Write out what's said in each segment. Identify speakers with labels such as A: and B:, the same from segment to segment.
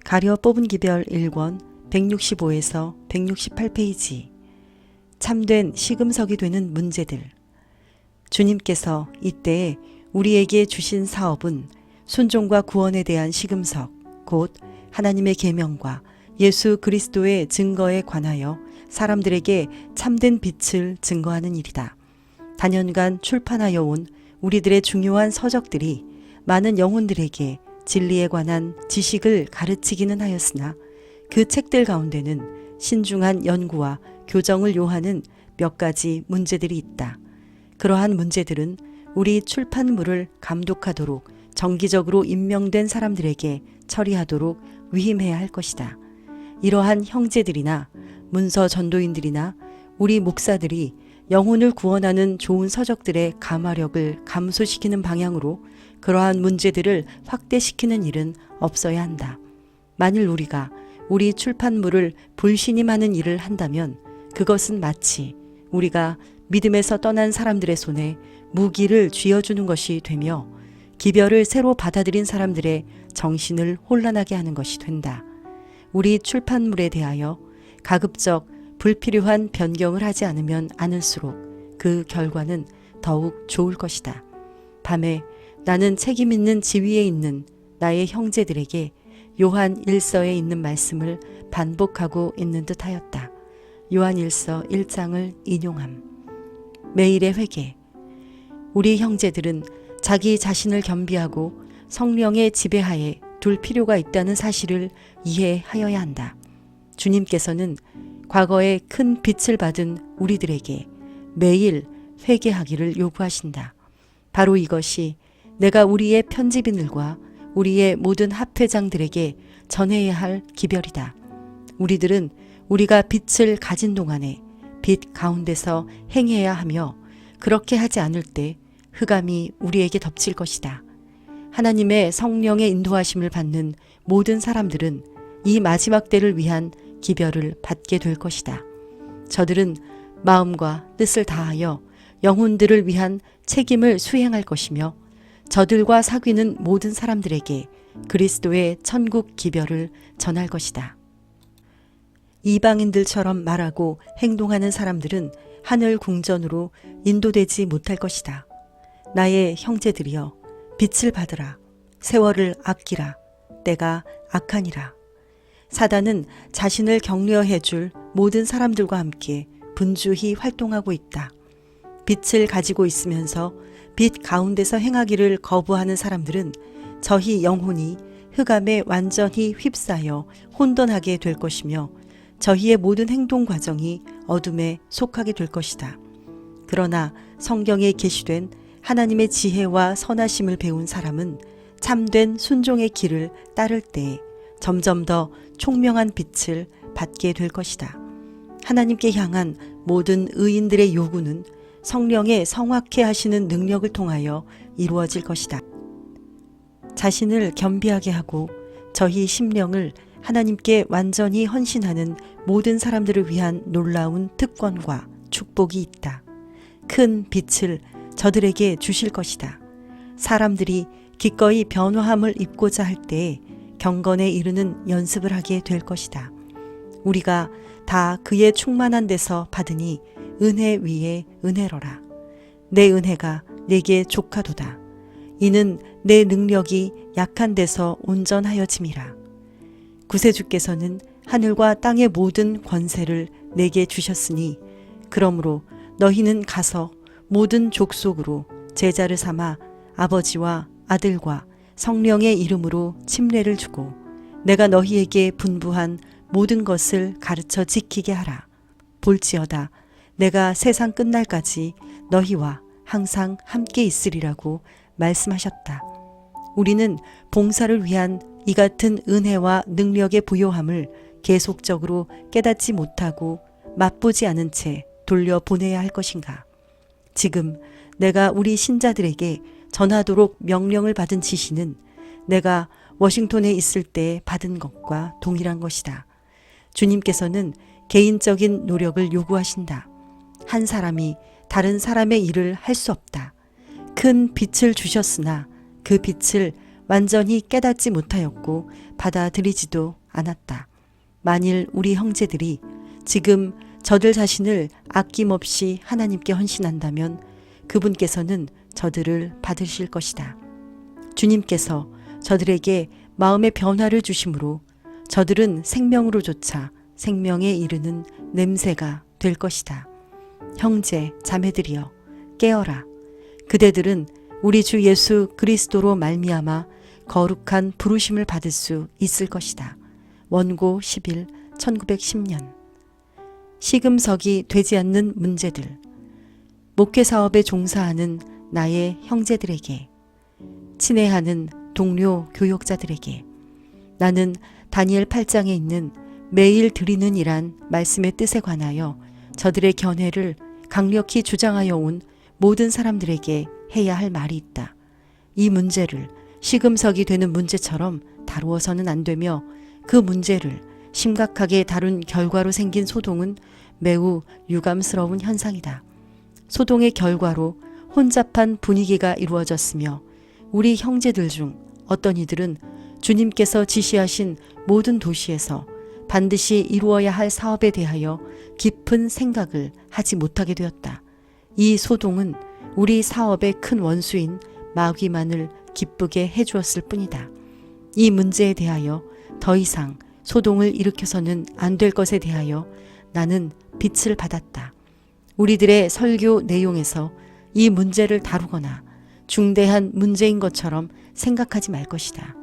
A: 가려 뽑은 기별 1권 165에서 168페이지. 참된 시금석이 되는 문제들. 주님께서 이때에 우리에게 주신 사업은 순종과 구원에 대한 시금석, 곧 하나님의 계명과 예수 그리스도의 증거에 관하여 사람들에게 참된 빛을 증거하는 일이다. 단연간 출판하여 온 우리들의 중요한 서적들이 많은 영혼들에게 진리에 관한 지식을 가르치기는 하였으나 그 책들 가운데는 신중한 연구와 교정을 요하는 몇 가지 문제들이 있다. 그러한 문제들은 우리 출판물을 감독하도록 정기적으로 임명된 사람들에게 처리하도록 위임해야 할 것이다. 이러한 형제들이나 문서 전도인들이나 우리 목사들이 영혼을 구원하는 좋은 서적들의 감화력을 감소시키는 방향으로 그러한 문제들을 확대시키는 일은 없어야 한다. 만일 우리가 우리 출판물을 불신임하는 일을 한다면 그것은 마치 우리가 믿음에서 떠난 사람들의 손에 무기를 쥐어주는 것이 되며 기별을 새로 받아들인 사람들의 정신을 혼란하게 하는 것이 된다. 우리 출판물에 대하여 가급적 불필요한 변경을 하지 않으면 않을수록 그 결과는 더욱 좋을 것이다. 밤에 나는 책임 있는 지위에 있는 나의 형제들에게 요한 1서에 있는 말씀을 반복하고 있는 듯 하였다. 요한 1서 1장을 인용함. 매일의 회개. 우리 형제들은 자기 자신을 겸비하고 성령의 지배하에 둘 필요가 있다는 사실을 이해하여야 한다. 주님께서는 과거에 큰 빛을 받은 우리들에게 매일 회개하기를 요구하신다. 바로 이것이 내가 우리의 편집인들과 우리의 모든 합회장들에게 전해야 할 기별이다. 우리들은 우리가 빛을 가진 동안에 빛 가운데서 행해야 하며 그렇게 하지 않을 때 흑암이 우리에게 덮칠 것이다. 하나님의 성령의 인도하심을 받는 모든 사람들은 이 마지막 때를 위한 기별을 받게 될 것이다. 저들은 마음과 뜻을 다하여 영혼들을 위한 책임을 수행할 것이며 저들과 사귀는 모든 사람들에게 그리스도의 천국 기별을 전할 것이다. 이방인들처럼 말하고 행동하는 사람들은 하늘 궁전으로 인도되지 못할 것이다. 나의 형제들이여, 빛을 받으라. 세월을 아끼라. 때가 악하니라. 사단은 자신을 격려해 줄 모든 사람들과 함께 분주히 활동하고 있다. 빛을 가지고 있으면서 빛 가운데서 행하기를 거부하는 사람들은 저희 영혼이 흑암에 완전히 휩싸여 혼돈하게 될 것이며 저희의 모든 행동 과정이 어둠에 속하게 될 것이다. 그러나 성경에 계시된 하나님의 지혜와 선하심을 배운 사람은 참된 순종의 길을 따를 때 점점 더 총명한 빛을 받게 될 것이다. 하나님께 향한 모든 의인들의 요구는 성령의 성확해 하시는 능력을 통하여 이루어질 것이다. 자신을 겸비하게 하고 저희 심령을 하나님께 완전히 헌신하는 모든 사람들을 위한 놀라운 특권과 축복이 있다. 큰 빛을 저들에게 주실 것이다. 사람들이 기꺼이 변화함을 입고자 할 때에 경건에 이르는 연습을 하게 될 것이다. 우리가 다 그의 충만한 데서 받으니 은혜 위에 은혜로라. 내 은혜가 내게 족하도다. 이는 내 능력이 약한 데서 온전하여짐이라. 구세주께서는 하늘과 땅의 모든 권세를 내게 주셨으니 그러므로 너희는 가서 모든 족속으로 제자를 삼아 아버지와 아들과 성령의 이름으로 침례를 주고 내가 너희에게 분부한 모든 것을 가르쳐 지키게 하라. 볼지어다 내가 세상 끝날까지 너희와 항상 함께 있으리라고 말씀하셨다. 우리는 봉사를 위한 이 같은 은혜와 능력의 부요함을 계속적으로 깨닫지 못하고 맛보지 않은 채 돌려보내야 할 것인가? 지금 내가 우리 신자들에게 전하도록 명령을 받은 지시는 내가 워싱턴에 있을 때 받은 것과 동일한 것이다. 주님께서는 개인적인 노력을 요구하신다. 한 사람이 다른 사람의 일을 할 수 없다. 큰 빛을 주셨으나 그 빛을 완전히 깨닫지 못하였고 받아들이지도 않았다. 만일 우리 형제들이 지금 저들 자신을 아낌없이 하나님께 헌신한다면 그분께서는 저들을 받으실 것이다. 주님께서 저들에게 마음의 변화를 주심으로 저들은 생명으로조차 생명에 이르는 냄새가 될 것이다. 형제, 자매들이여 깨어라. 그대들은 우리 주 예수 그리스도로 말미암아 거룩한 부르심을 받을 수 있을 것이다. 원고 10일 1910년. 시금석이 되지 않는 문제들. 목회 사업에 종사하는 나의 형제들에게, 친애하는 동료 교역자들에게, 나는 다니엘 8장에 있는 매일 드리는 이란 말씀의 뜻에 관하여 저들의 견해를 강력히 주장하여 온 모든 사람들에게 해야 할 말이 있다. 이 문제를 시금석이 되는 문제처럼 다루어서는 안 되며 그 문제를 심각하게 다룬 결과로 생긴 소동은 매우 유감스러운 현상이다. 소동의 결과로 혼잡한 분위기가 이루어졌으며 우리 형제들 중 어떤 이들은 주님께서 지시하신 모든 도시에서 반드시 이루어야 할 사업에 대하여 깊은 생각을 하지 못하게 되었다. 이 소동은 우리 사업의 큰 원수인 마귀만을 기쁘게 해주었을 뿐이다. 이 문제에 대하여 더 이상 소동을 일으켜서는 안 될 것에 대하여 나는 빛을 받았다. 우리들의 설교 내용에서 이 문제를 다루거나 중대한 문제인 것처럼 생각하지 말 것이다.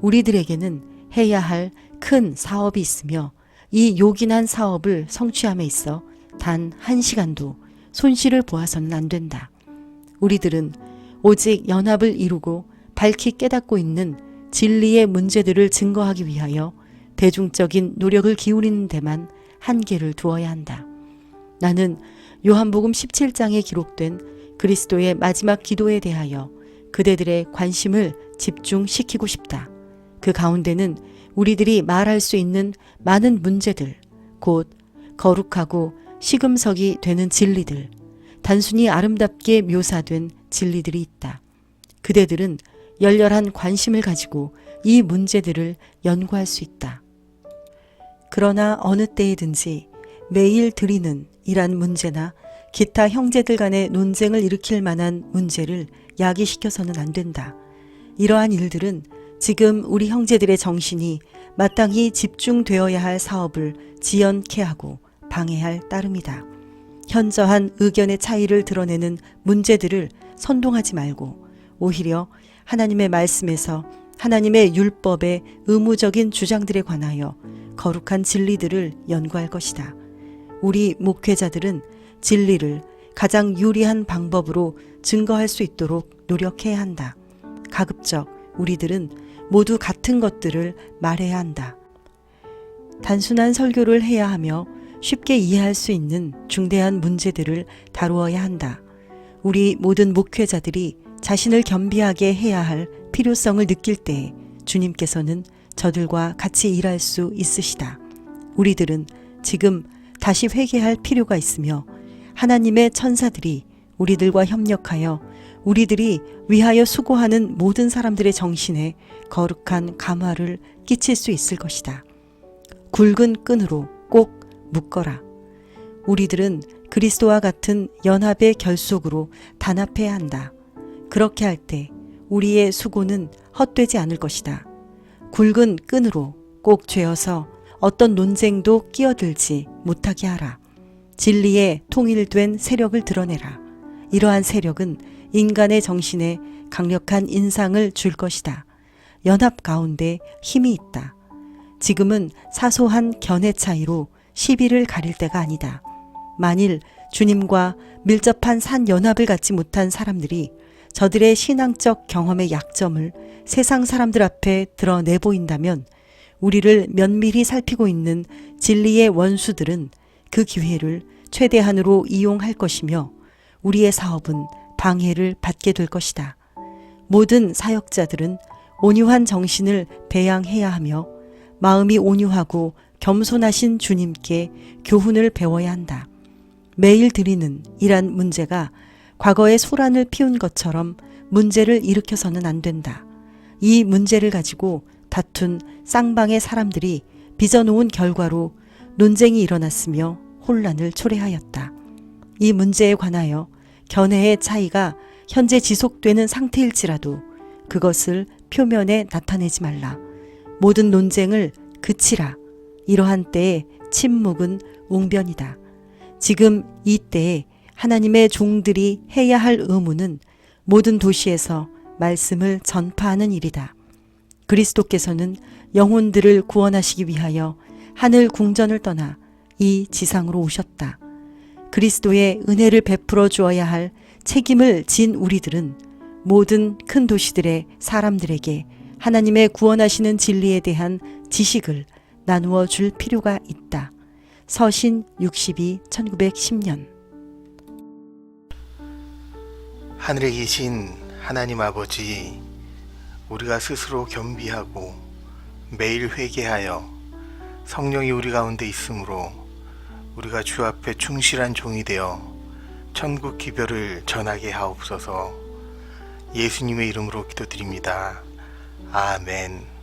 A: 우리들에게는 해야 할 큰 사업이 있으며 이 요긴한 사업을 성취함에 있어 단 1시간도 손실을 보아서는 안 된다. 우리들은 오직 연합을 이루고 밝히 깨닫고 있는 진리의 문제들을 증거하기 위하여 대중적인 노력을 기울이는 데만 한계를 두어야 한다. 나는 요한복음 17장에 기록된 그리스도의 마지막 기도에 대하여 그대들의 관심을 집중시키고 싶다. 그 가운데는 우리들이 말할 수 있는 많은 문제들, 곧 거룩하고 시금석이 되는 진리들, 단순히 아름답게 묘사된 진리들이 있다. 그대들은 열렬한 관심을 가지고 이 문제들을 연구할 수 있다. 그러나 어느 때이든지 매일 드리는 이란 문제나 기타 형제들 간의 논쟁을 일으킬 만한 문제를 야기시켜서는 안 된다. 이러한 일들은 지금 우리 형제들의 정신이 마땅히 집중되어야 할 사업을 지연케 하고 방해할 따름이다. 현저한 의견의 차이를 드러내는 문제들을 선동하지 말고 오히려 하나님의 말씀에서 하나님의 율법의 의무적인 주장들에 관하여 거룩한 진리들을 연구할 것이다. 우리 목회자들은 진리를 가장 유리한 방법으로 증거할 수 있도록 노력해야 한다. 가급적 우리들은 모두 같은 것들을 말해야 한다. 단순한 설교를 해야 하며 쉽게 이해할 수 있는 중대한 문제들을 다루어야 한다. 우리 모든 목회자들이 자신을 겸비하게 해야 할 필요성을 느낄 때 주님께서는 저들과 같이 일할 수 있으시다. 우리들은 지금 다시 회개할 필요가 있으며 하나님의 천사들이 우리들과 협력하여 우리들이 위하여 수고하는 모든 사람들의 정신에 거룩한 감화를 끼칠 수 있을 것이다. 굵은 끈으로 꼭 묶어라. 우리들은 그리스도와 같은 연합의 결속으로 단합해야 한다. 그렇게 할 때 우리의 수고는 헛되지 않을 것이다. 굵은 끈으로 꼭 죄어서 어떤 논쟁도 끼어들지 못하게 하라. 진리에 통일된 세력을 드러내라. 이러한 세력은 인간의 정신에 강력한 인상을 줄 것이다. 연합 가운데 힘이 있다. 지금은 사소한 견해 차이로 시비를 가릴 때가 아니다. 만일 주님과 밀접한 산연합을 갖지 못한 사람들이 저들의 신앙적 경험의 약점을 세상 사람들 앞에 드러내 보인다면 우리를 면밀히 살피고 있는 진리의 원수들은 그 기회를 최대한으로 이용할 것이며 우리의 사업은 방해를 받게 될 것이다. 모든 사역자들은 온유한 정신을 배양해야 하며 마음이 온유하고 겸손하신 주님께 교훈을 배워야 한다. 매일 드리는 이란 문제가 과거에 소란을 피운 것처럼 문제를 일으켜서는 안 된다. 이 문제를 가지고 다툰 쌍방의 사람들이 빚어놓은 결과로 논쟁이 일어났으며 혼란을 초래하였다. 이 문제에 관하여 견해의 차이가 현재 지속되는 상태일지라도 그것을 표면에 나타내지 말라. 모든 논쟁을 그치라. 이러한 때에 침묵은 웅변이다. 지금 이 때에 하나님의 종들이 해야 할 의무는 모든 도시에서 말씀을 전파하는 일이다. 그리스도께서는 영혼들을 구원하시기 위하여 하늘 궁전을 떠나 이 지상으로 오셨다. 그리스도의 은혜를 베풀어 주어야 할 책임을 진 우리들은 모든 큰 도시들의 사람들에게 하나님의 구원하시는 진리에 대한 지식을 나누어 줄 필요가 있다. 서신 62, 1910년.
B: 하늘에 계신 하나님 아버지, 우리가 스스로 겸비하고 매일 회개하여 성령이 우리 가운데 있으므로 우리가 주 앞에 충실한 종이 되어 천국 기별을 전하게 하옵소서. 예수님의 이름으로 기도드립니다. 아멘.